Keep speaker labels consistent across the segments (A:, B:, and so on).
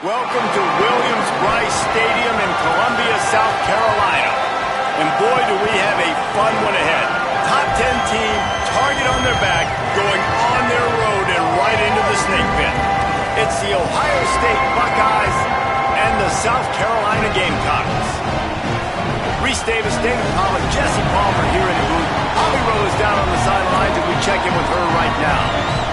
A: Welcome to Williams-Brice Stadium in Columbia, South Carolina. And boy, do we have a fun one ahead. Top 10 team, target on their back, going on their road and right into the snake pit. It's the Ohio State Buckeyes and the South Carolina Gamecocks. Reese Davis, David Pollock, Jesse Palmer here in the booth. Holly Rowe is down on the sidelines, and we check in with her right now.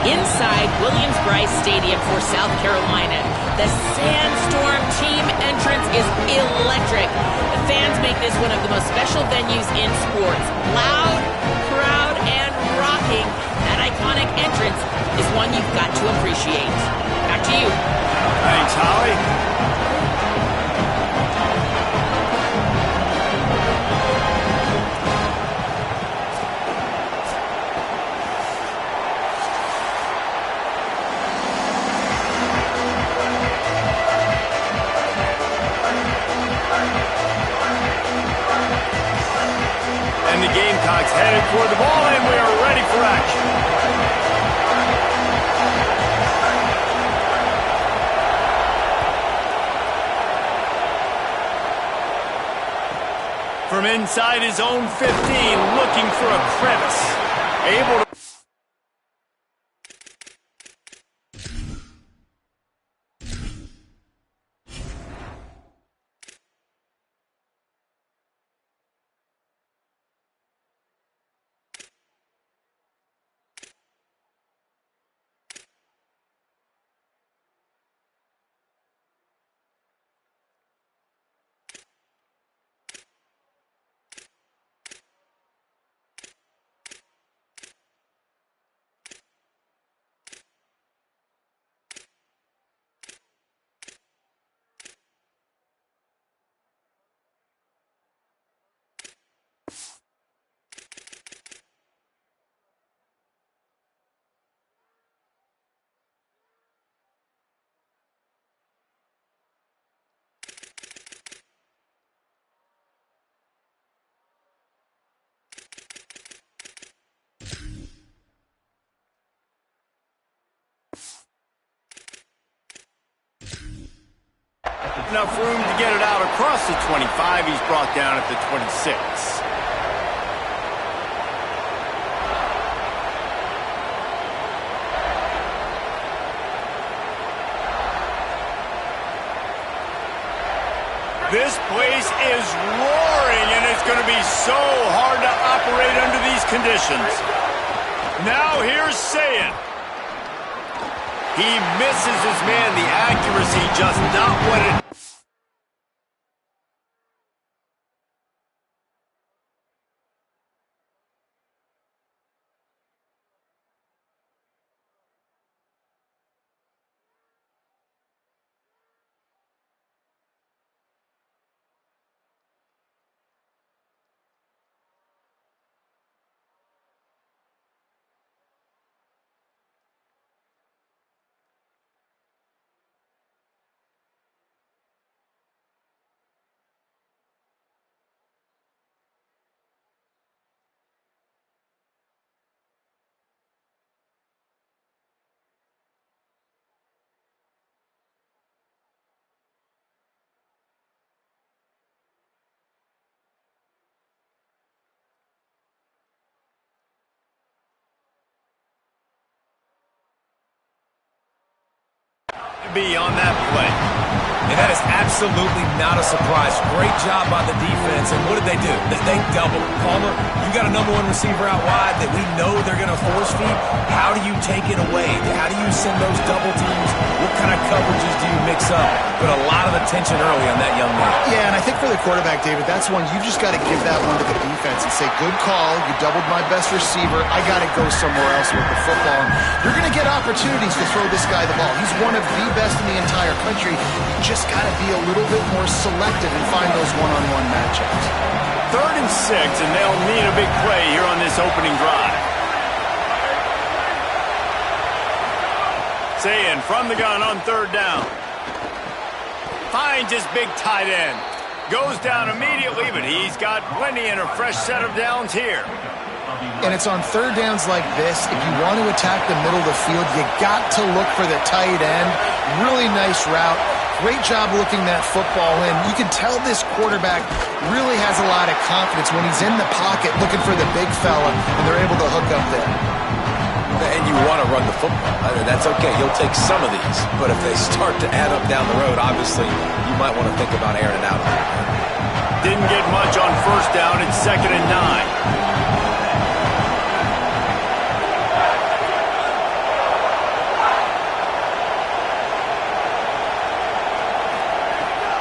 B: Inside Williams-Brice Stadium for South Carolina, the Sandstorm team entrance is electric. The fans make this one of the most special venues in sports. Loud, proud, and rocking. That iconic entrance is one you've got to appreciate. Back to you.
A: Thanks, Holly. And the Gamecocks headed toward the ball, and we are ready for action. From inside his own 15, looking for a crevice. Able to... Enough room to get it out across the 25. He's brought down at the 26. This place is roaring, and it's going to be so hard to operate under these conditions. Now here's Ncaa. He misses his man. The accuracy just not what it... Be on that play.
C: And that is absolutely not a surprise. Great job by the defense. And what did they do? They doubled. Palmer, you got a number one receiver out wide that we know they're going to force feed. How do you take it away? How do you send those double teams? What kind of coverages do you mix up? Put a lot of attention early on that young man.
D: Yeah, and I think for the quarterback, David, that's one you just got to give that one to the defense and say, good call. You doubled my best receiver. I got to go somewhere else with the football. And you're going to get opportunities to throw this guy the ball. He's one of the best in the entire country. You just got to be a little bit more selective and find those one-on-one matchups.
A: 3rd and 6, and they'll need a big play here on this opening drive. Ncaa from the gun on 3rd down. Finds his big tight end. Goes down immediately, but he's got plenty and a fresh set of downs here.
D: And it's on 3rd downs like this. If you want to attack the middle of the field, you got to look for the tight end. Really nice route. Great job looking that football in. You can tell this quarterback really has a lot of confidence when he's in the pocket looking for the big fella, and they're able to hook up there.
C: And you want to run the football. I mean, that's okay. You'll take some of these. But if they start to add up down the road, obviously, you might want to think about airing it out.
A: Didn't get much on first down. It's 2nd and 9.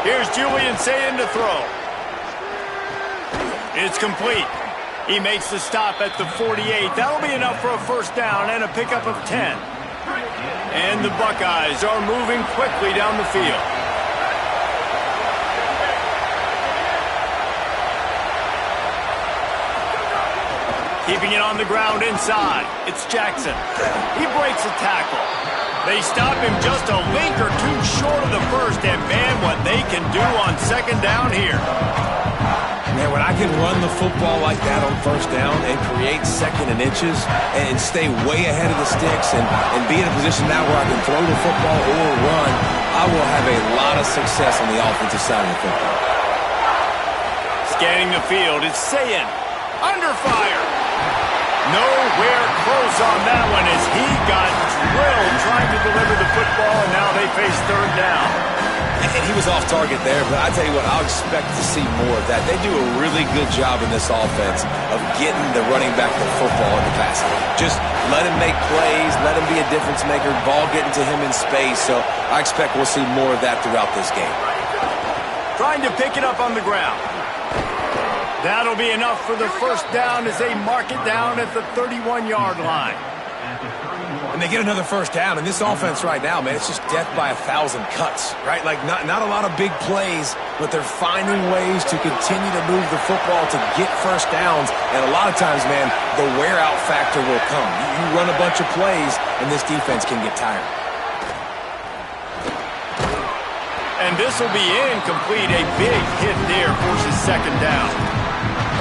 A: Here's Ncaa to throw. It's complete. He makes the stop at the 48. That'll be enough for a first down and a pickup of 10. And the Buckeyes are moving quickly down the field. Keeping it on the ground inside. It's Jackson. He breaks a tackle. They stop him just a link or two short of the first, and man, what they can do on second down here.
C: Man, when I can run the football like that on first down and create second and inches and stay way ahead of the sticks and be in a position now where I can throw the football or run, I will have a lot of success on the offensive side of the football.
A: Scanning the field, it's Ncaa. Under fire. Nowhere close on that one as he got drilled trying to deliver the football, and now they face third down.
C: And he was off target there, but I tell you what, I'll expect to see more of that. They do a really good job in this offense of getting the running back the football in the passing game. Just let him make plays, let him be a difference maker, ball getting to him in space. So I expect we'll see more of that throughout this game.
A: Trying to pick it up on the ground. That'll be enough for the first down as they mark it down at the 31-yard line.
C: And they get another first down, and this offense right now, man, it's just death by 1,000 cuts, right? Like, not a lot of big plays, but they're finding ways to continue to move the football to get first downs, and a lot of times, man, the wear-out factor will come. You run a bunch of plays, and this defense can get tired.
A: And this will be incomplete. A big hit there forces second down.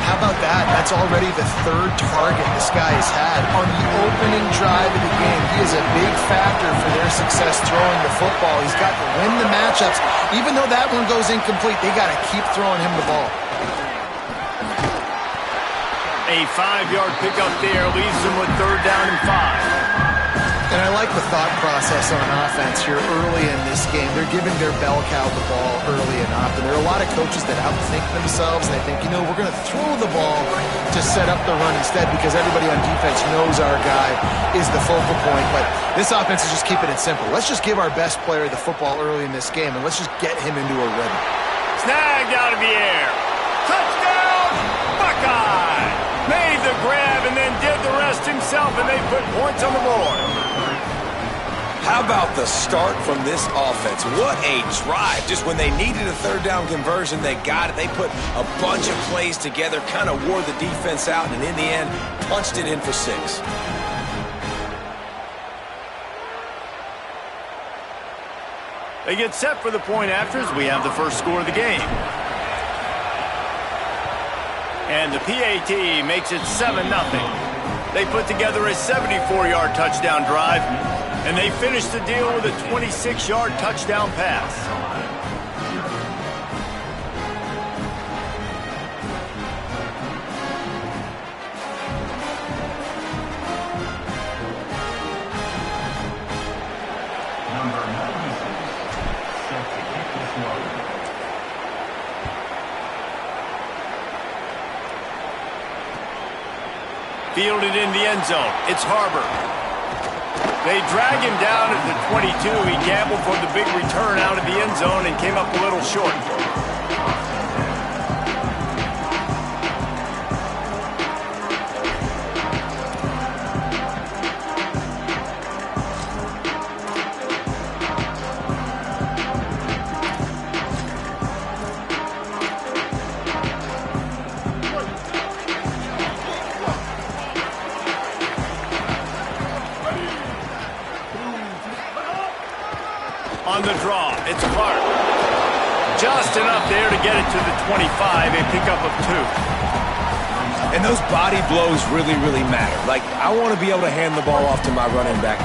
D: How about that? That's already the third target this guy has had on the opening drive of the game. He is a big factor for their success throwing the football. He's got to win the matchups. Even though that one goes incomplete, they got to keep throwing him the ball.
A: A 5-yard pickup there leaves them with third down and 5.
D: And I like the thought process on offense here early in this game. They're giving their bell cow the ball early enough. And there are a lot of coaches that outthink themselves, and they think, you know, we're going to throw the ball to set up the run instead because everybody on defense knows our guy is the focal point. But this offense is just keeping it simple. Let's just give our best player the football early in this game, and let's just get him into a rhythm.
A: Snagged out of the air. Touchdown, Buckeye! Made the grab and then did the rest himself, and they put points on the board.
C: How about the start from this offense? What a drive. Just when they needed a third down conversion, they got it. They put a bunch of plays together, kind of wore the defense out, and in the end, punched it in for 6.
A: They get set for the point afters. We have the first score of the game. And the PAT makes it 7-0. They put together a 74-yard touchdown drive, and they finish the deal with a 26-yard touchdown pass. Fielded in the end zone. It's Harbor. They drag him down at the 22. He gambled for the big return out of the end zone and came up a little short. On the draw, it's Clark. Just enough there to get it to the 25, a pickup of 2.
C: And those body blows really, really matter. Like, I want to be able to hand the ball off to my running back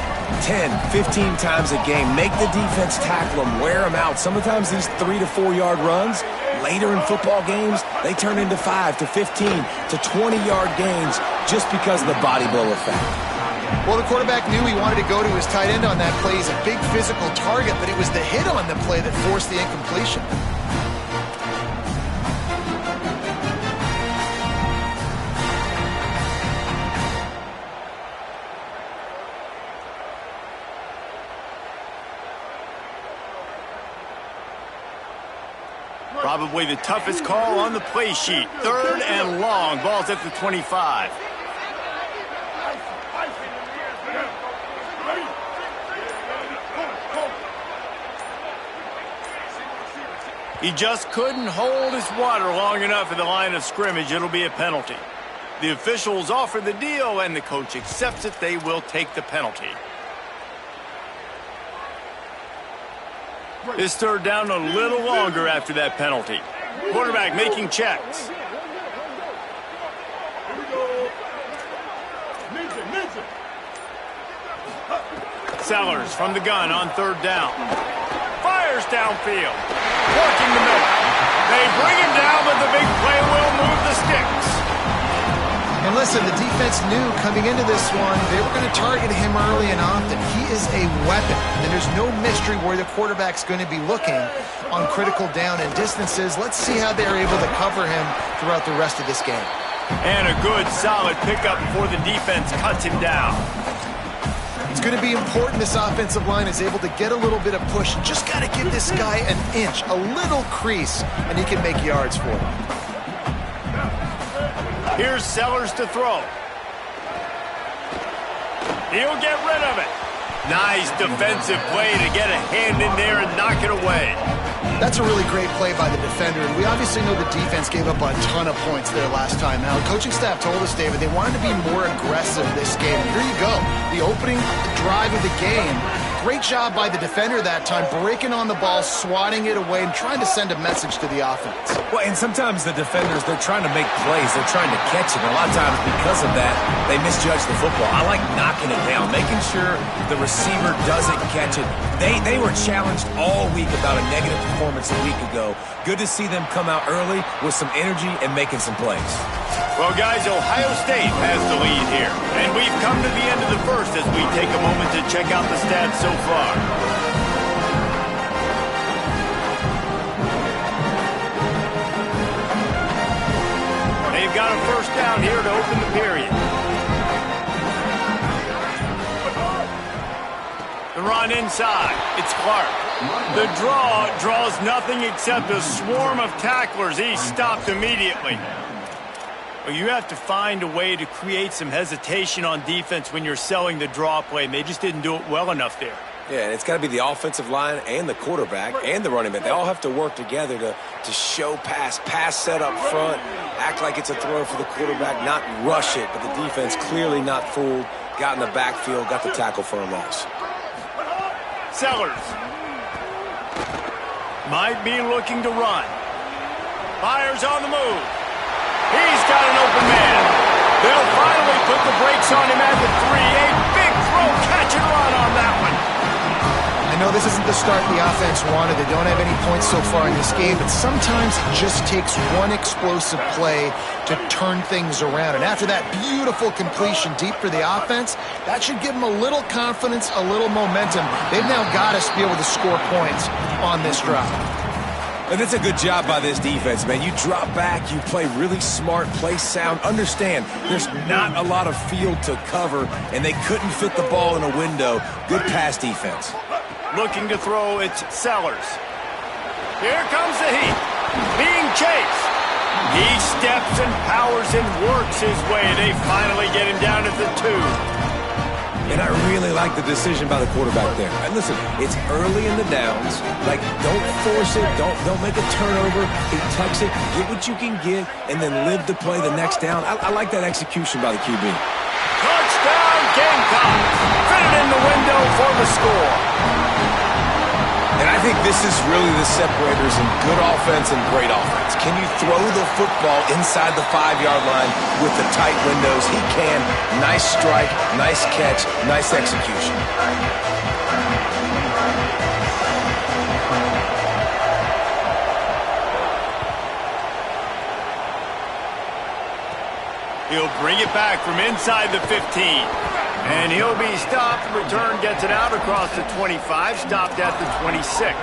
C: 10, 15 times a game. Make the defense tackle them, wear them out. Sometimes these 3 to 4 yard runs, later in football games, they turn into 5 to 15 to 20-yard gains just because of the body blow effect.
D: Well, the quarterback knew he wanted to go to his tight end on that play. He's a big physical target, but it was the hit on the play that forced the incompletion.
A: Probably the toughest call on the play sheet. 3rd and long. Ball's at the 25. He just couldn't hold his water long enough at the line of scrimmage. It'll be a penalty. The officials offer the deal, and the coach accepts it. They will take the penalty. This 3rd down a little longer after that penalty. Quarterback making checks. Sellers from the gun on 3rd down. Fires downfield. Working the middle. They bring him down, but the big play will move the sticks.
D: And listen, the defense knew coming into this one, they were going to target him early and often. He is a weapon, and there's no mystery where the quarterback's going to be looking on critical down and distances. Let's see how they're able to cover him throughout the rest of this game.
A: And a good, solid pickup before the defense cuts him down.
D: It's going to be important this offensive line is able to get a little bit of push. Just got to give this guy an inch, a little crease, and he can make yards for him.
A: Here's Sellers to throw. He'll get rid of it. Nice defensive play to get a hand in there and knock it away.
D: That's a really great play by the defender, and we obviously know the defense gave up a ton of points there last time out. Coaching staff told us, David, they wanted to be more aggressive this game. Here you go, the opening drive of the game. Great job by the defender that time, breaking on the ball, swatting it away, and trying to send a message to the offense.
C: Well, and sometimes the defenders, they're trying to make plays. They're trying to catch it. And a lot of times because of that, they misjudge the football. I like knocking it down, making sure the receiver doesn't catch it. They were challenged all week about a negative performance a week ago. Good to see them come out early with some energy and making some plays.
A: Well, guys, Ohio State has the lead here. And we've come to the end of the first as we take a moment to check out the stats so far. They've got a first down here to open the period. The run inside. It's Clark. The draw draws nothing except a swarm of tacklers. He's stopped immediately. Well, you have to find a way to create some hesitation on defense when you're selling the draw play, and they just didn't do it well enough there.
C: Yeah, and it's got to be the offensive line and the quarterback and the running back. They all have to work together to show pass set up front, act like it's a throw for the quarterback, not rush it, but the defense clearly not fooled, got in the backfield, got the tackle for a loss.
A: Sellers might be looking to run. Fires on the move. He's got an open man. They'll finally put the brakes on him at the 3. A big throw, catch and run on that one.
D: I know this isn't the start the offense wanted. They don't have any points so far in this game, but sometimes it just takes one explosive play to turn things around. And after that beautiful completion deep for the offense, that should give them a little confidence, a little momentum. They've now got us to be able to score points on this drive.
C: And it's a good job by this defense, man. You drop back, you play really smart, play sound. Understand, there's not a lot of field to cover, and they couldn't fit the ball in a window. Good pass defense.
A: Looking to throw, it's Sellers. Here comes the heat. Being chased. He steps and powers and works his way. They finally get him down at the 2.
C: And I really like the decision by the quarterback there. And listen, it's early in the downs. Like, don't force it. Don't make a turnover. He tucks it. Get what you can get, and then live to play the next down. I like that execution by the QB.
A: Touchdown, Gamecock. Fit it in the window for the score.
C: And And I think this is really the separators in good offense and great offense. Can you throw the football inside the 5-yard line with the tight windows? He can. Nice strike, nice catch, nice execution.
A: He'll bring it back from inside the 15. And he'll be stopped. Return gets it out across the 25, stopped at the 26.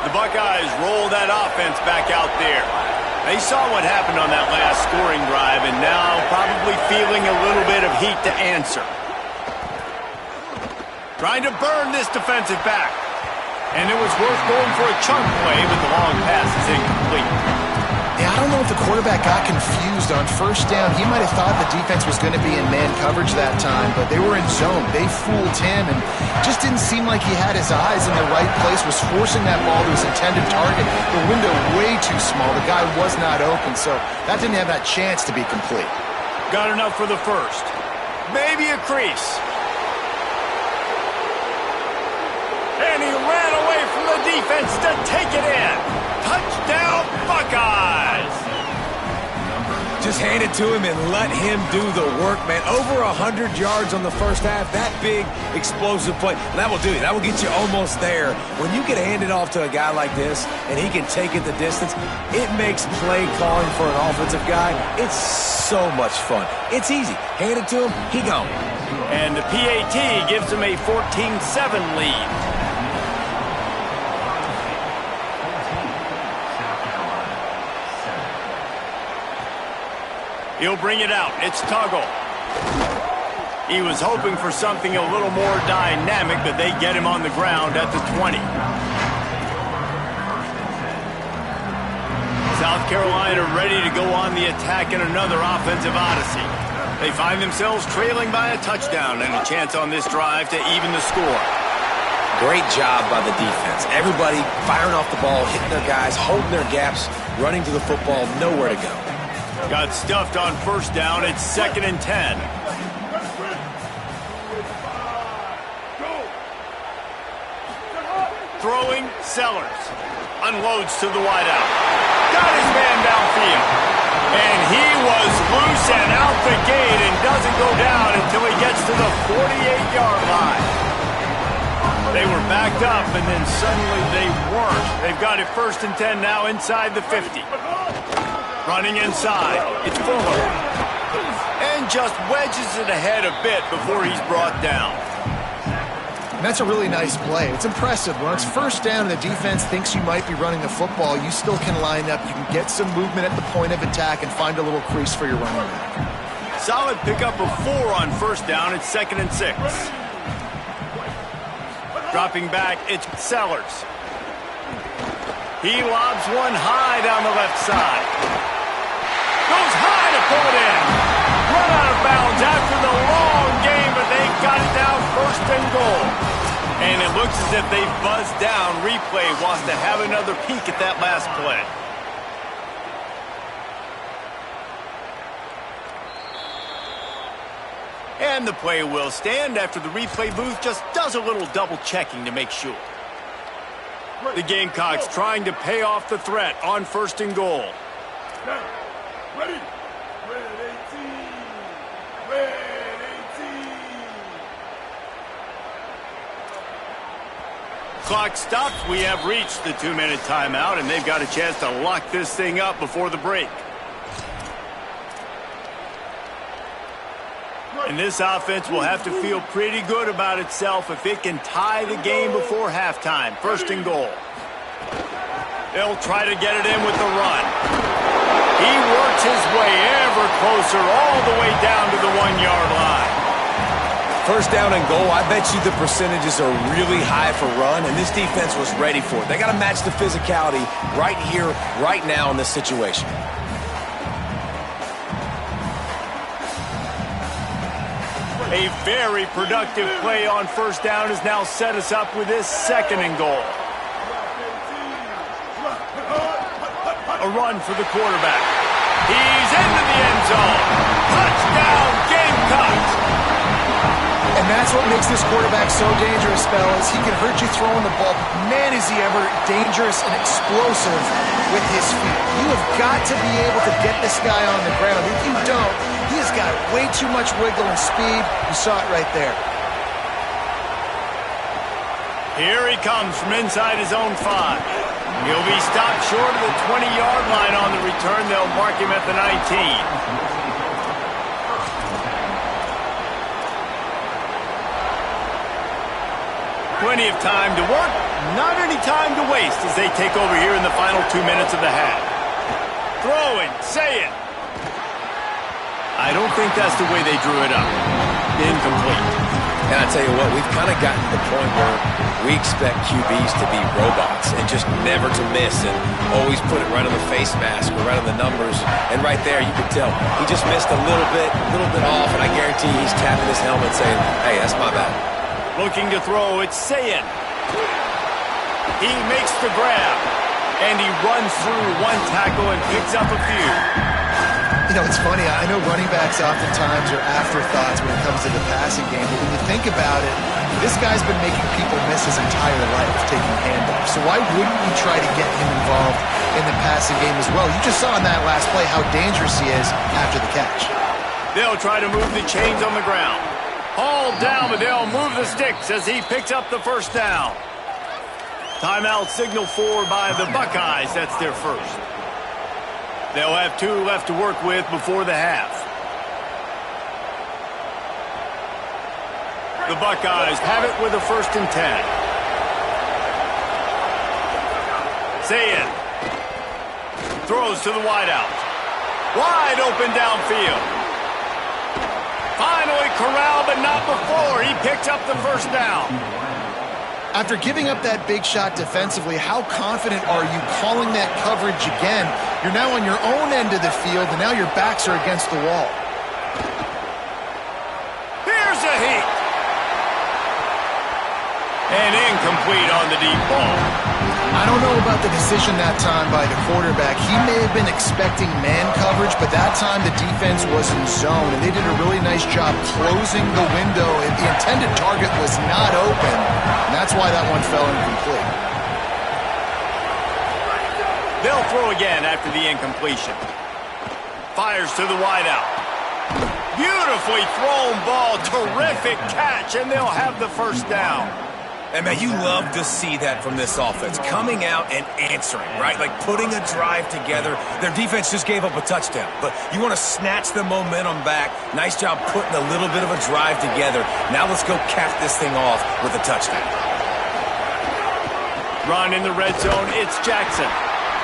A: The Buckeyes roll that offense back out there. They saw what happened on that last scoring drive and now probably feeling a little bit of heat to answer. Trying to burn this defensive back. And it was worth going for a chunk play, but the long pass is incomplete.
D: Yeah, I don't know if the quarterback got confused on first down. He might have thought the defense was going to be in man coverage that time, but they were in zone. They fooled him, and just didn't seem like he had his eyes in the right place, was forcing that ball to his intended target. The window way too small. The guy was not open, so that didn't have that chance to be complete.
A: Got enough for the first. Maybe a crease. And he ran away from the defense to take it in. Touchdown, Buckeyes!
C: Just hand it to him and let him do the work, man. Over 100 yards on the first half. That big, explosive play. That will do it. That will get you almost there. When you get handed off to a guy like this and he can take it the distance, it makes play calling for an offensive guy, it's so much fun. It's easy. Hand it to him, he gone.
A: And the PAT gives him a 14-7 lead. He'll bring it out. It's Tuggle. He was hoping for something a little more dynamic, but they get him on the ground at the 20. South Carolina ready to go on the attack in another offensive odyssey. They find themselves trailing by a touchdown and a chance on this drive to even the score.
C: Great job by the defense. Everybody firing off the ball, hitting their guys, holding their gaps, running to the football, nowhere to go.
A: Got stuffed on first down. It's 2nd and 10. Throwing, Sellers. Unloads to the wideout. Got his man downfield. And he was loose and out the gate and doesn't go down until he gets to the 48-yard line. They were backed up, and then suddenly they weren't. They've got it 1st and 10 now inside the 50. Running inside, it's Fuller. And just wedges it ahead a bit before he's brought down.
D: And that's a really nice play. It's impressive. When it's first down and the defense thinks you might be running the football, you still can line up. You can get some movement at the point of attack and find a little crease for your running back.
A: Solid pickup of 4 on first down. It's 2nd and 6. Dropping back, it's Sellers. He lobs one high down the left side. Goes high to pull it in. Run out of bounds after the long game, but they got it down 1st and goal. And it looks as if they buzzed down. Replay wants to have another peek at that last play. And the play will stand after the replay booth just does a little double checking to make sure. The Gamecocks trying to pay off the threat on 1st and goal.
E: Ready? Red 18. Red 18.
A: Clock stops. We have reached the 2-minute timeout, and they've got a chance to lock this thing up before the break. And this offense will have to feel pretty good about itself if it can tie the game before halftime. 1st and goal. They'll try to get it in with the run. He works his way ever closer all the way down to the 1-yard line.
C: 1st down and goal, I bet you the percentages are really high for run, and this defense was ready for it. They got to match the physicality right here, right now in this situation.
A: A very productive play on 1st down has now set us up with this 2nd and goal. A run for the quarterback. He's into the end zone. Touchdown, Gamecocks.
D: And that's what makes this quarterback so dangerous, fellas. He can hurt you throwing the ball. Man, is he ever dangerous and explosive with his feet. You have got to be able to get this guy on the ground. If you don't, he has got way too much wiggle and speed. You saw it right there.
A: Here he comes from inside his own 5. He'll be stopped short of the 20-yard line on the return. They'll mark him at the 19. Plenty of time to work, not any time to waste as they take over here in the final 2 minutes of the half. Throwing, say it. I don't think that's the way they drew it up. Incomplete.
C: And I tell you what, we've kind of gotten to the point where we expect QBs to be robots and just never to miss and always put it right on the face mask or right on the numbers. And right there, you can tell he just missed a little bit off, and I guarantee he's tapping his helmet saying, hey, that's my bad.
A: Looking to throw, it's Ncaa. He makes the grab, and he runs through one tackle and picks up a few.
D: You know, it's funny. I know running backs oftentimes are afterthoughts when it comes to the passing game, but when you think about it, this guy's been making people miss his entire life taking handoffs. So why wouldn't we try to get him involved in the passing game as well? You just saw in that last play how dangerous he is after the catch.
A: They'll try to move the chains on the ground. Hauled down, but they'll move the sticks as he picks up the first down. Timeout signal for by the Buckeyes. That's their first. They'll have 2 left to work with before the half. The Buckeyes have it with a 1st and 10. Ncaa throws to the wideout. Wide open downfield. Finally corralled, but not before. He picks up the first down.
D: After giving up that big shot defensively, how confident are you calling that coverage again? You're now on your own end of the field, and now your backs are against the wall.
A: Here's a heat. And incomplete on the deep ball.
D: I don't know about the decision that time by the quarterback. He may have been expecting man coverage, but that time the defense was in zone, and they did a really nice job closing the window. And the intended target was not open, and that's why that one fell incomplete.
A: They'll throw again after the incompletion. Fires to the wideout. Beautifully thrown ball. Terrific catch, and they'll have the first down.
C: And, man, you love to see that from this offense. Coming out and answering, right? Like putting a drive together. Their defense just gave up a touchdown. But you want to snatch the momentum back. Nice job putting a little bit of a drive together. Now let's go cap this thing off with a touchdown.
A: Run in the red zone. It's Jackson.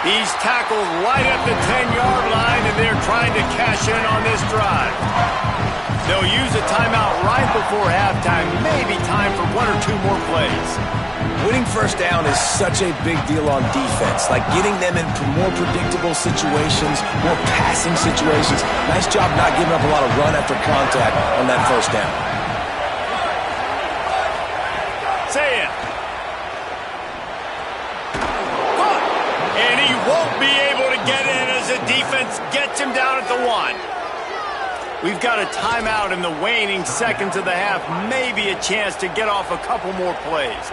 A: He's tackled right at the 10-yard line, and they're trying to cash in on this drive. They'll use a timeout right before halftime. Maybe time for 1 or 2 more plays.
C: Winning first down is such a big deal on defense. Like getting them into more predictable situations, more passing situations. Nice job not giving up a lot of run after contact on that first down.
A: Ncaa. And he won't be able to get in as the defense gets him down at the 1. We've got a timeout in the waning seconds of the half. Maybe a chance to get off a couple more plays.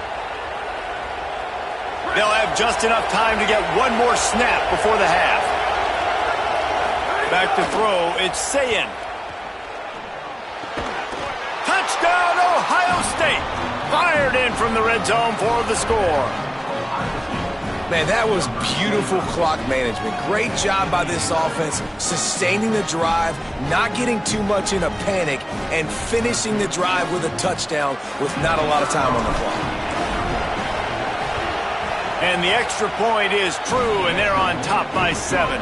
A: They'll have just enough time to get one more snap before the half. Back to throw, it's Ncaa. Touchdown, Ohio State. Fired in from the red zone for the score.
C: Man, that was beautiful clock management. Great job by this offense, sustaining the drive, not getting too much in a panic, and finishing the drive with a touchdown with not a lot of time on the clock.
A: And the extra point is true, and they're on top by 7.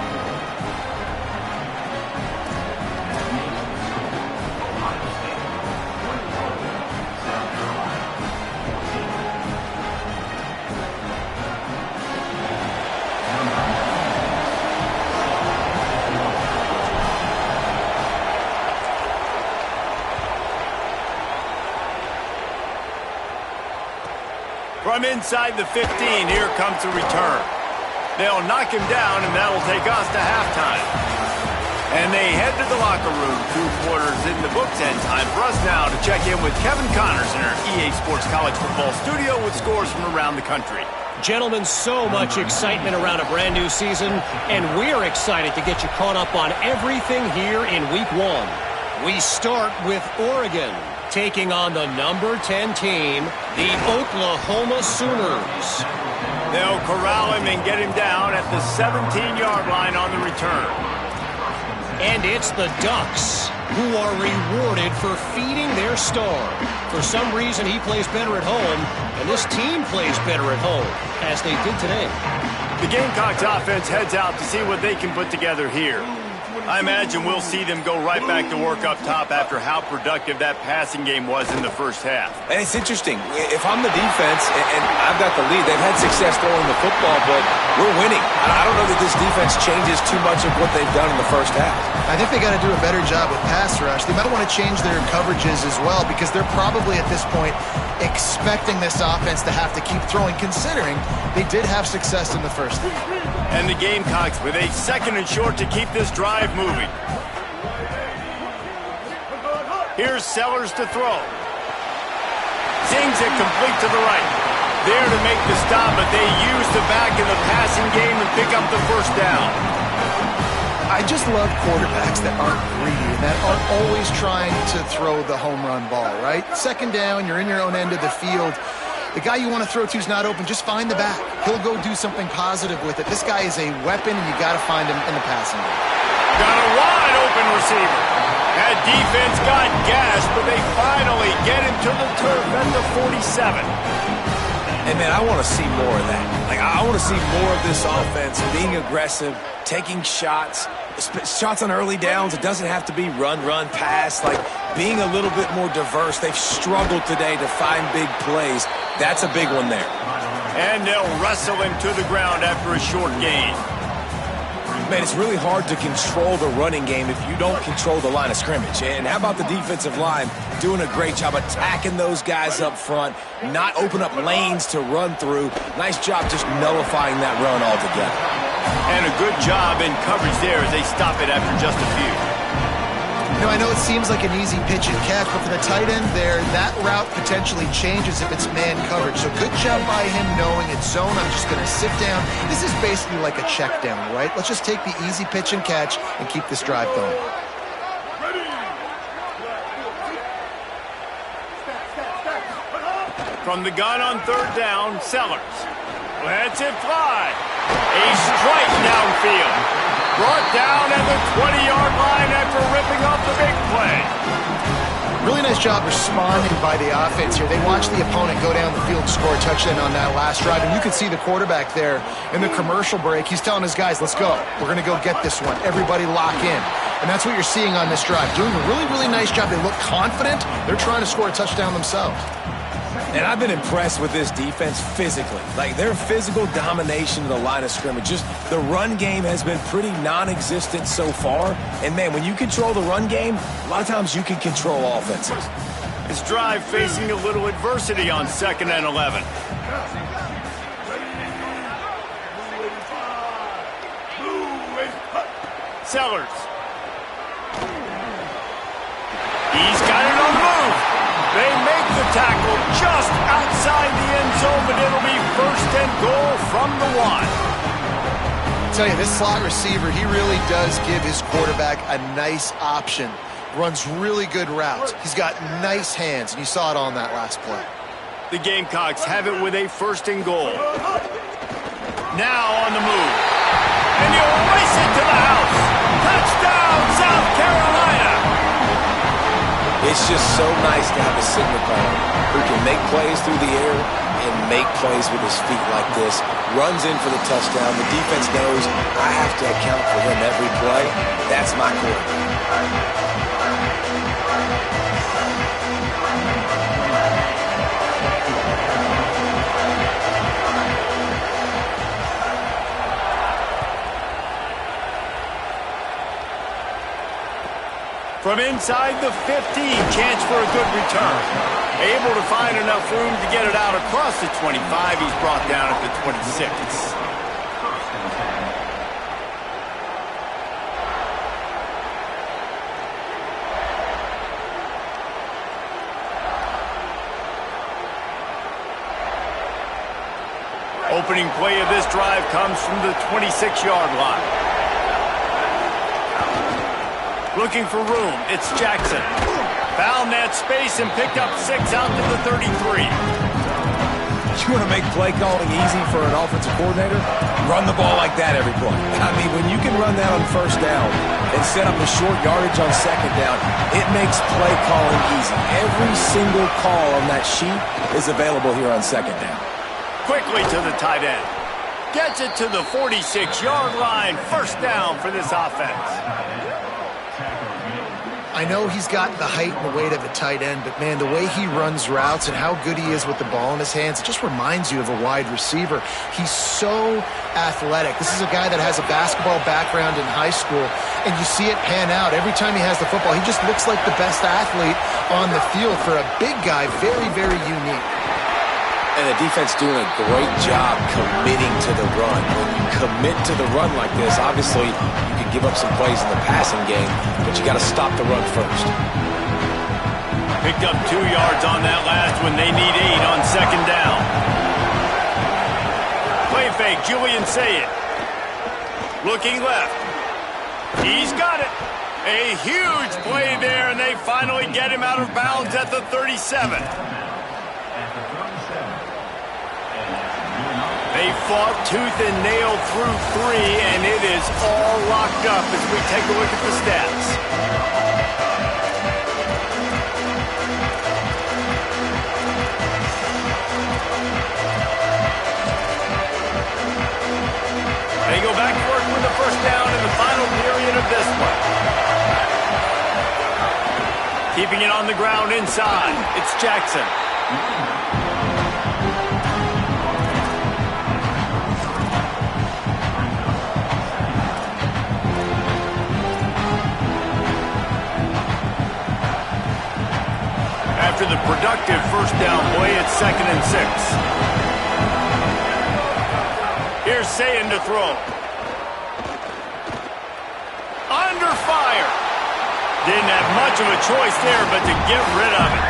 A: From inside the 15, here comes the return. They'll knock him down, and that'll take us to halftime. And they head to the locker room. 2 quarters in the books, and time for us now to check in with Kevin Connors in our EA Sports College Football studio with scores from around the country.
F: Gentlemen, so much excitement around a brand new season, and we're excited to get you caught up on everything here in Week 1. We start with Oregon, taking on the number 10 team, the Oklahoma Sooners.
A: They'll corral him and get him down at the 17-yard line on the return.
F: And it's the Ducks, who are rewarded for feeding their star. For some reason, he plays better at home, and this team plays better at home, as they did today.
A: The Gamecocks offense heads out to see what they can put together here. I imagine we'll see them go right back to work up top after how productive that passing game was in the first half.
C: And it's interesting. If I'm the defense and I've got the lead, they've had success throwing the football, but we're winning. I don't know that this defense changes too much of what they've done in the first half.
D: I think they got to do a better job with pass rush. They might want to change their coverages as well, because they're probably at this point expecting this offense to have to keep throwing, considering they did have success in the first half.
A: And the Gamecocks with a 2nd and short to keep this drive moving. Here's Sellers to throw. Zings it complete to the right. There to make the stop, but they use the back in the passing game and pick up the first down.
D: I just love quarterbacks that aren't greedy and that aren't always trying to throw the home run ball, right? 2nd down, you're in your own end of the field. The guy you want to throw to is not open. Just find the back. He'll go do something positive with it. This guy is a weapon, and you got to find him in the passing game.
A: Got a wide open receiver. That defense got gashed, but they finally get him to the turf at the 47.
C: And, man, I want to see more of that. I want to see more of this offense being aggressive, taking shots on early downs. It doesn't have to be run, pass. Being a little bit more diverse. They've struggled today to find big plays. That's a big one there.
A: And they'll wrestle him to the ground after a short gain.
C: Man, it's really hard to control the running game if you don't control the line of scrimmage. And how about the defensive line doing a great job attacking those guys up front, not open up lanes to run through. Nice job just nullifying that run altogether.
A: And a good job in coverage there as they stop it after just a few.
D: I know it seems like an easy pitch and catch, but for the tight end there, that route potentially changes if it's man coverage. So good job by him knowing it's zone. I'm just going to sit down. This is basically like a check down, right? Let's just take the easy pitch and catch and keep this drive going.
A: From the gun on 3rd down, Sellers. Lets it fly. A strike downfield. Brought down at the 20-yard line after ripping off the big play.
D: Really nice job responding by the offense here. They watched the opponent go down the field and score a touchdown on that last drive. And you can see the quarterback there in the commercial break. He's telling his guys, let's go. We're going to go get this one. Everybody lock in. And that's what you're seeing on this drive. Doing a really, really nice job. They look confident. They're trying to score a touchdown themselves.
C: And I've been impressed with this defense physically. Their physical domination of the line of scrimmage. Just the run game has been pretty non-existent so far. And, man, when you control the run game, a lot of times you can control offenses.
A: This drive facing a little adversity on 2nd and 11. Sellers. He's got it on the move. They make the tackle just outside the end zone, but it'll be 1st and goal from the 1.
D: I tell you, this slot receiver, he really does give his quarterback a nice option. Runs really good routes. He's got nice hands, and you saw it on that last play.
A: The Gamecocks have it with a 1st and goal. Now on the move. And he'll race it to the house. Touchdown, South Carolina!
C: It's just so nice to have a signal caller who can make plays through the air and make plays with his feet like this. Runs in for the touchdown. The defense knows I have to account for him every play. That's my quarterback.
A: From inside the 15, chance for a good return. Able to find enough room to get it out across the 25. He's brought down at the 26. Opening play of this drive comes from the 26-yard line. Looking for room, it's Jackson. Found that space and picked up 6 out to the 33.
C: You want to make play calling easy for an offensive coordinator? Run the ball like that every play. I mean, when you can run that on first down and set up a short yardage on second down, it makes play calling easy. Every single call on that sheet is available here on second down.
A: Quickly to the tight end. Gets it to the 46-yard line. First down for this offense.
D: I know he's got the height and the weight of a tight end, but man, the way he runs routes and how good he is with the ball in his hands, it just reminds you of a wide receiver. He's so athletic. This is a guy that has a basketball background in high school, and you see it pan out. Every time he has the football, he just looks like the best athlete on the field. For a big guy, very, very unique.
C: And the defense doing a great job committing to the run. When you commit to the run like this, obviously you can give up some plays in the passing game, but you got to stop the run first.
A: Picked up 2 yards on that last one. They need 8 on second down. Play fake, Julian Ncaa. Looking left. He's got it. A huge play there, and they finally get him out of bounds at the 37. They fought tooth and nail through 3, and it is all locked up as we take a look at the stats. They go back to work with the first down in the final period of this one. Keeping it on the ground inside, it's Jackson. After the productive first down play, it's 2nd and 6. Here's Ncaa to throw. Under fire. Didn't have much of a choice there, but to get rid of it.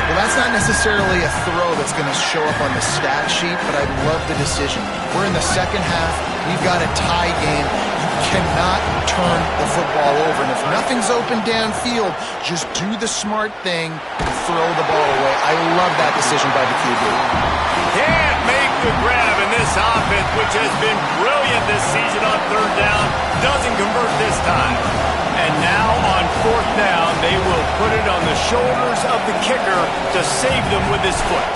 D: Well, that's not necessarily a throw that's going to show up on the stat sheet, but I love the decision. We're in the second half. We've got a tie game. You cannot turn the football over. And if nothing's open downfield, just do the smart thing and throw the ball away. I love that decision by the QB.
A: Can't make the grab in this offense, which has been brilliant this season on third down. Doesn't convert this time. And now on fourth down, they will put it on the shoulders of the kicker to save them with his foot.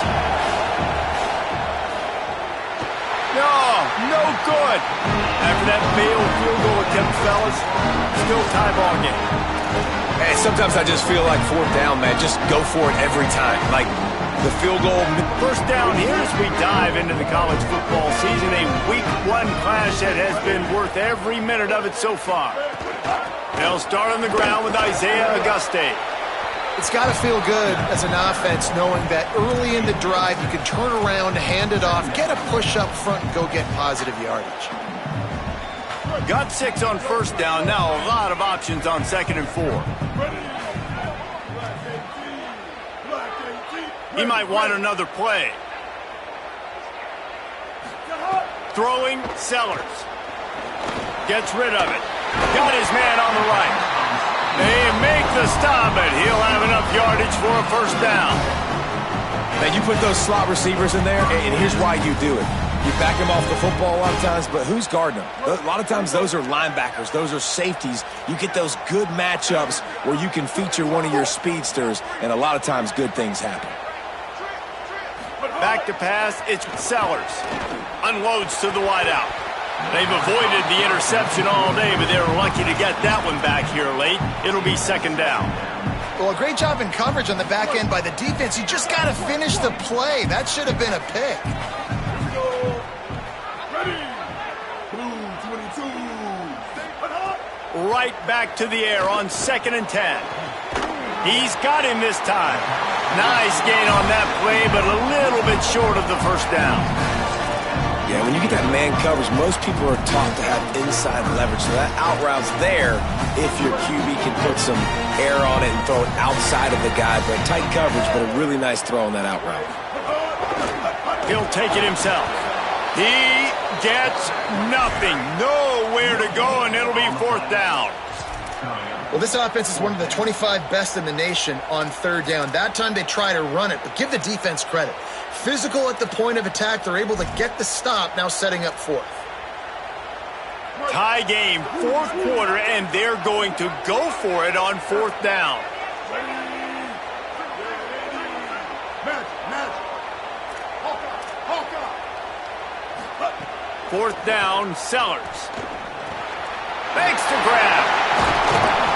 A: No good. After that failed field goal attempt, fellas, still tie ball game.
C: Hey, sometimes I just feel like fourth down, man. Just go for it every time. Like the field goal.
A: First down here as we dive into the college football season. A week 1 clash that has been worth every minute of it so far. They'll start on the ground with Isaiah Auguste.
D: It's got to feel good as an offense knowing that early in the drive you can turn around, hand it off, get a push up front, and go get positive yardage.
A: Got 6 on first down. Now a lot of options on 2nd and 4. He might want another play. Throwing Sellers. Gets rid of it. Got his man on the right. They make the stop, but he'll have enough yardage for a first down.
C: Now, you put those slot receivers in there, and here's why you do it. You back him off the football a lot of times, but who's guarding him? A lot of times those are linebackers. Those are safeties. You get those good matchups where you can feature one of your speedsters, and a lot of times good things happen.
A: Back to pass, it's Sellers. Unloads to the wideout. They've avoided the interception all day, but they were lucky to get that one back here late. It'll be 2nd down.
D: Well, a great job in coverage on the back end by the defense. You just got to finish the play. That should have been a pick.
E: Ready. Blue 22.
A: Right back to the air on 2nd and 10. He's got him this time. Nice gain on that play, but a little bit short of the first down.
C: Yeah, when you get that man coverage, most people are taught to have inside leverage. So that out route's there if your QB can put some air on it and throw it outside of the guy. But tight coverage, but a really nice throw on that out route.
A: He'll take it himself. He gets nothing. Nowhere to go, and it'll be 4th down.
D: Well, this offense is one of the 25 best in the nation on 3rd down. That time they try to run it, but give the defense credit. Physical at the point of attack. They're able to get the stop, now setting up 4th.
A: Tie game, 4th quarter, and they're going to go for it on 4th down. 4th down, Sellers. Makes the grab.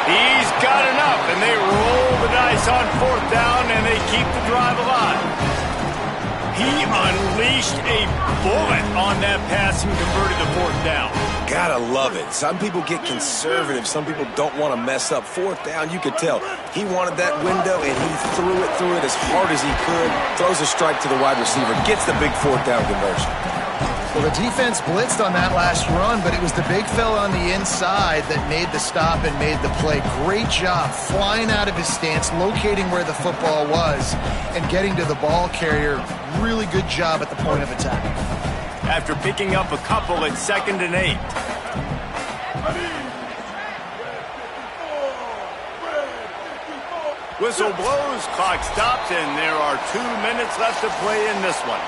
A: He's got enough, and they roll the dice on 4th down, and they keep the drive alive. He unleashed a bullet on that pass and converted to 4th down.
C: Gotta love it. Some people get conservative. Some people don't want to mess up. 4th down, you could tell. He wanted that window, and he threw it as hard as he could. Throws a strike to the wide receiver. Gets the big 4th down conversion.
D: Well, the defense blitzed on that last run, but it was the big fella on the inside that made the stop and made the play. Great job flying out of his stance, locating where the football was, and getting to the ball carrier. Really good job at the point of attack.
A: After picking up a couple at 2nd and 8. Whistle blows, clock stops, and there are 2 minutes left to play in this one.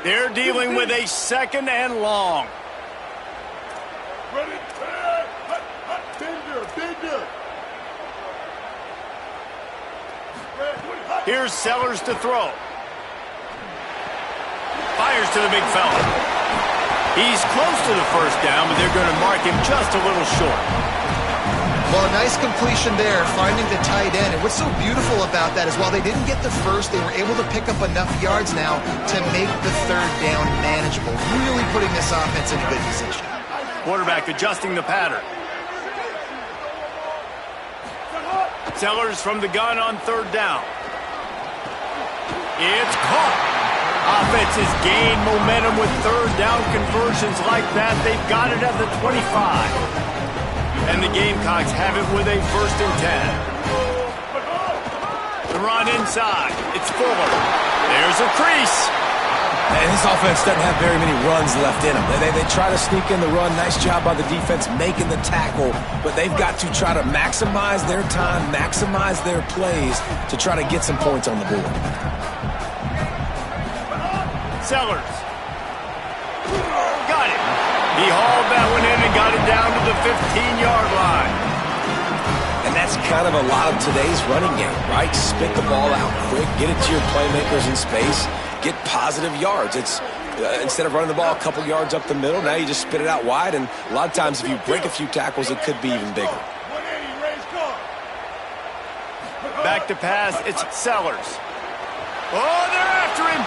A: They're dealing with a 2nd and long. Here's Sellers to throw. Fires to the big fella. He's close to the 1st down, but they're going to mark him just a little short.
D: Well, a nice completion there, finding the tight end. And what's so beautiful about that is while they didn't get the first, they were able to pick up enough yards now to make the 3rd down manageable. Really putting this offense in a good position.
A: Quarterback adjusting the pattern. Sellers from the gun on 3rd down. It's caught. Offense has gained momentum with 3rd down conversions like that. They've got it at the 25. And the Gamecocks have it with a 1st and 10. The run inside. It's Fuller. There's a crease.
C: And this offense doesn't have very many runs left in them. They try to sneak in the run. Nice job by the defense making the tackle. But they've got to try to maximize their time, maximize their plays to try to get some points on the board.
A: Sellers. Got it. He hauled that one in and got it down to the 15-yard line.
C: And that's kind of a lot of today's running game, right? Spit the ball out quick, get it to your playmakers in space, get positive yards. It's instead of running the ball a couple yards up the middle, now you just spit it out wide, and a lot of times if you break a few tackles, it could be even bigger.
A: Back to pass, it's Sellers. Oh, they're after him.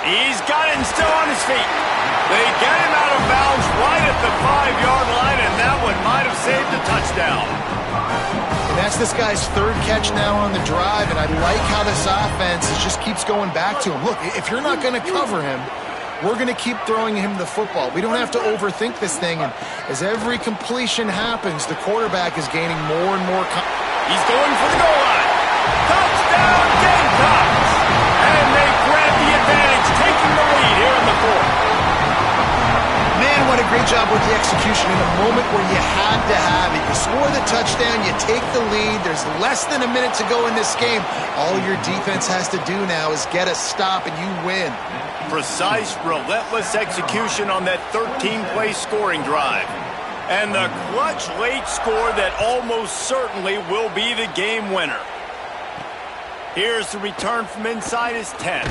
A: He's got it and still on his feet. They get him out of bounds right at the 5-yard line, and that one might have saved a touchdown.
D: And that's this guy's 3rd catch now on the drive, and I like how this offense just keeps going back to him. Look, if you're not going to cover him, we're going to keep throwing him the football. We don't have to overthink this thing, and as every completion happens, the quarterback is gaining more and more.
A: He's going for the goal line. Touchdown, Gamecocks! And they grab the advantage, taking the lead here in the 4th.
D: Man, what a great job with the execution in a moment where you had to have it. You score the touchdown, you take the lead. There's less than a minute to go in this game. All your defense has to do now is get a stop and you win.
A: Precise, relentless execution on that 13-play scoring drive. And the clutch late score that almost certainly will be the game winner. Here's the return from inside his 10.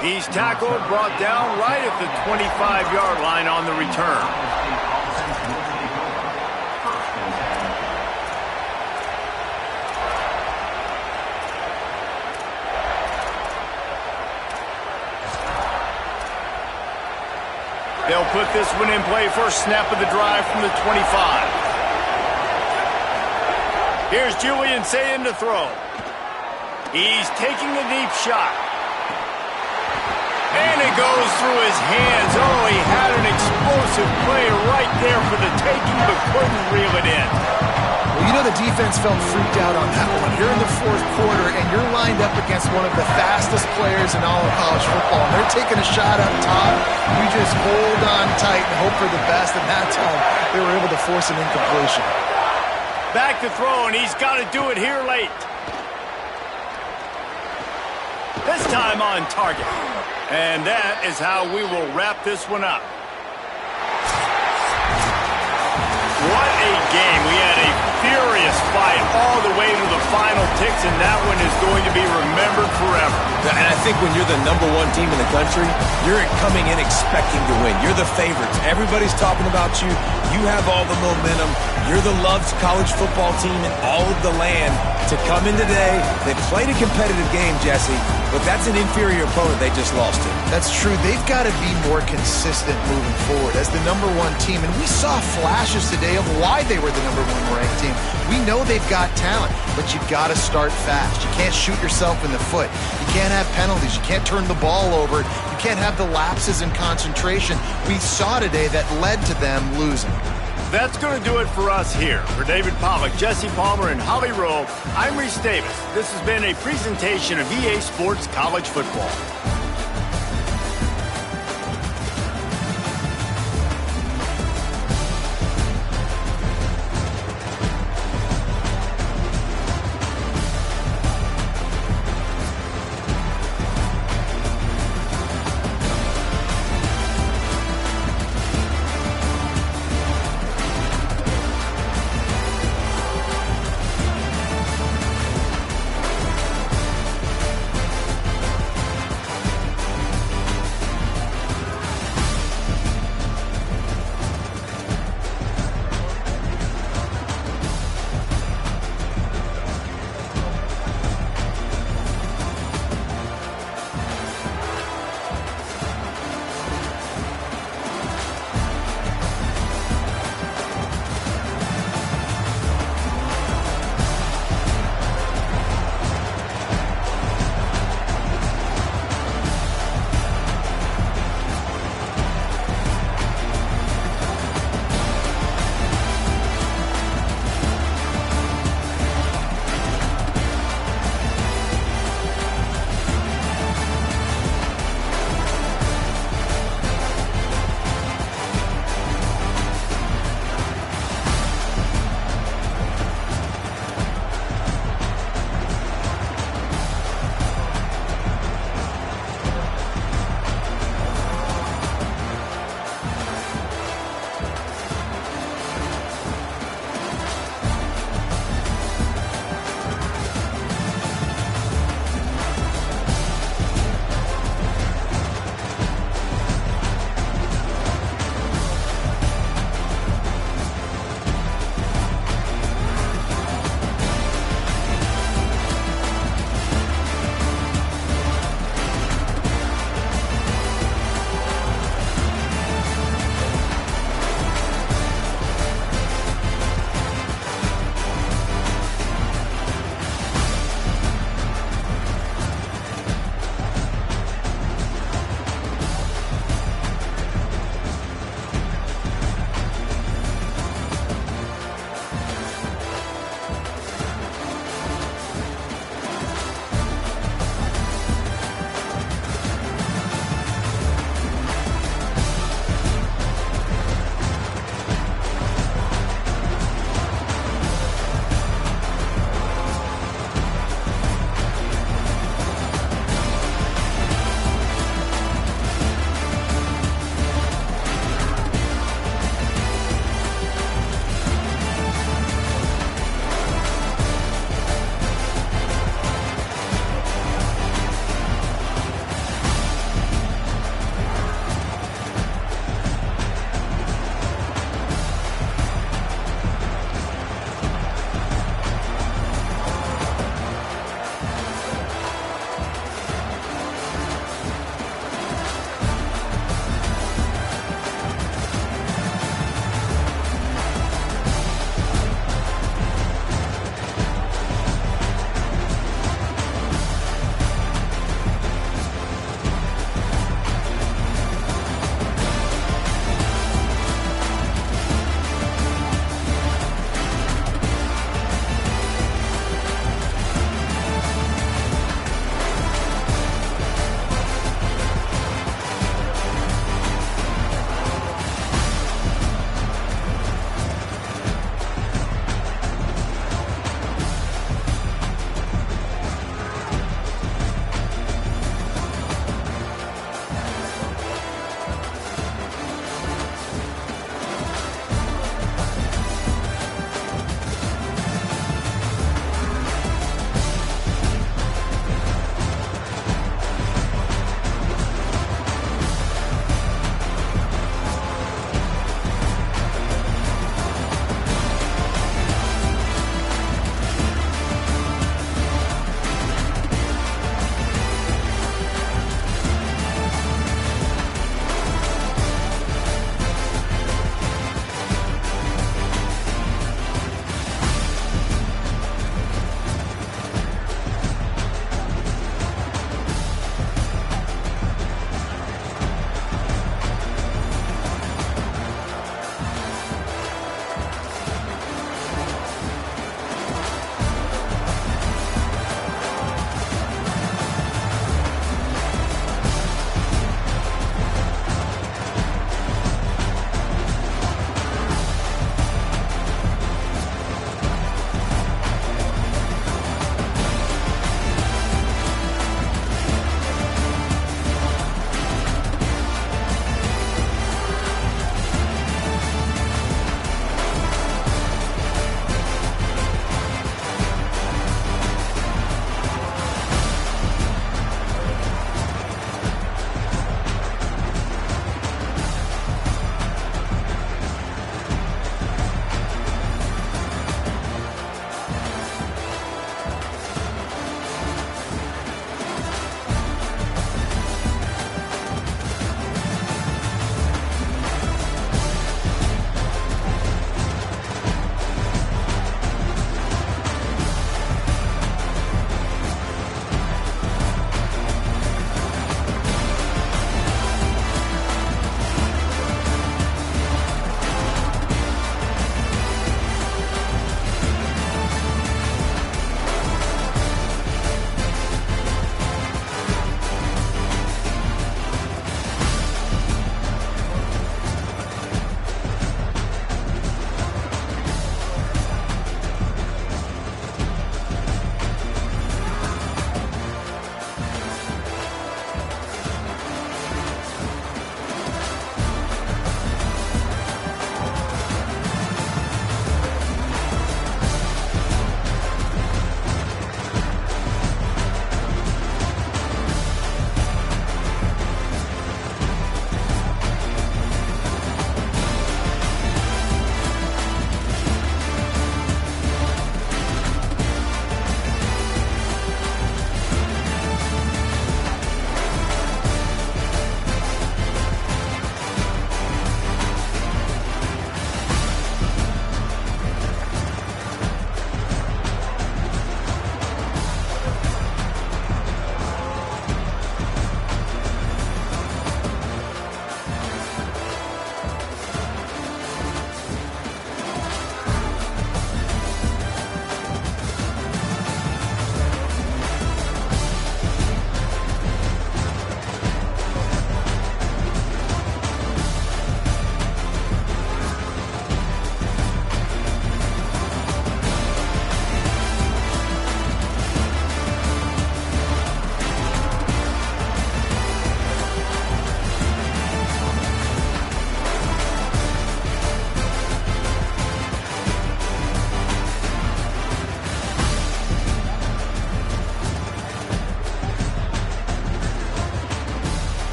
A: He's tackled, brought down right at the 25-yard line on the return. They'll put this one in play first snap of the drive from the 25. Here's Julian Ncaa to throw. He's taking a deep shot. And it goes through his hands. Oh, he had an explosive play right there for the taking, but couldn't reel it in.
D: Well, you know the defense felt freaked out on that one. You're in the fourth quarter, and you're lined up against one of the fastest players in all of college football. And they're taking a shot up top. You just hold on tight and hope for the best. And that time, they were able to force an incompletion.
A: Back to throw, and he's got to do it here late. This time on target. And that is how we will wrap this one up. What a game. We had a furious fight all the way to the final ticks, and that one is going to be remembered forever.
C: And I think when you're the #1 team in the country, you're coming in expecting to win. You're the favorites. Everybody's talking about you. You have all the momentum. You're the loved college football team in all of the land. To come in today, they played a competitive game, Jesse, but that's an inferior opponent they just lost to.
D: That's true. They've got to be more consistent moving forward as the #1 team. And we saw flashes today of why they were the #1 ranked team. We know they've got talent, but you've got to start fast. You can't shoot yourself in the foot. You can't have penalties. You can't turn the ball over. You can't have the lapses in concentration we saw today that led to them losing.
A: That's going to do it for us here. For David Pollack, Jesse Palmer, and Holly Rowe, I'm Reese Davis. This has been a presentation of EA Sports College Football.